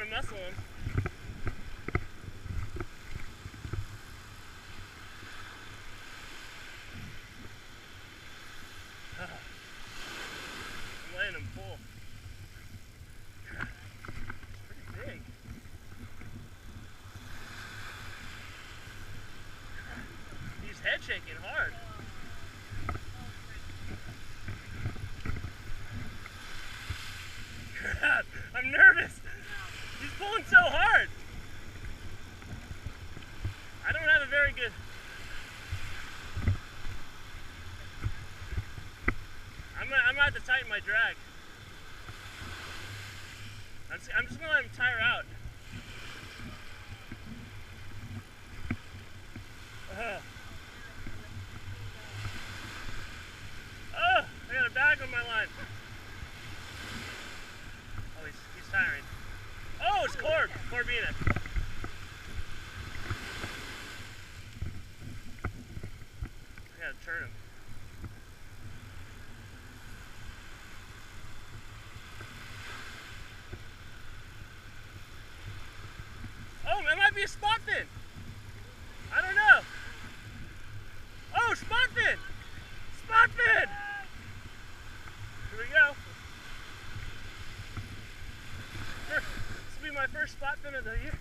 to muscle him. I'm letting him pull. It's pretty big. He's head shaking hard. God, I'm nervous. He's pulling so hard. I don't have a very good... I'm gonna have to tighten my drag. I'm just gonna let him tire out. Oh, I got a bag on my line. Oh, he's tiring. Oh, it's Corbina. I gotta turn him. Oh, it might be a Spotfin. I don't know. Oh, Spotfin! Spotfin! Here we go. This will be my first Spotfin of the year.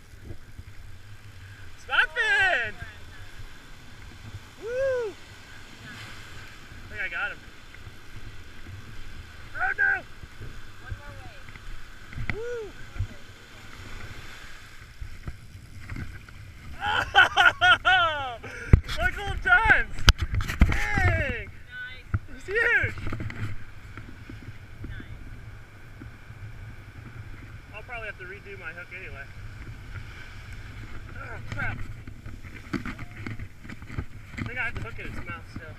Spotfin! Woo! I think I got him. Oh no! One more way. Woo! Oh! Like old times! Dang! Nice. It's huge! Nice. I'll probably have to redo my hook anyway. Oh crap! I think I have to hook it in its mouth still.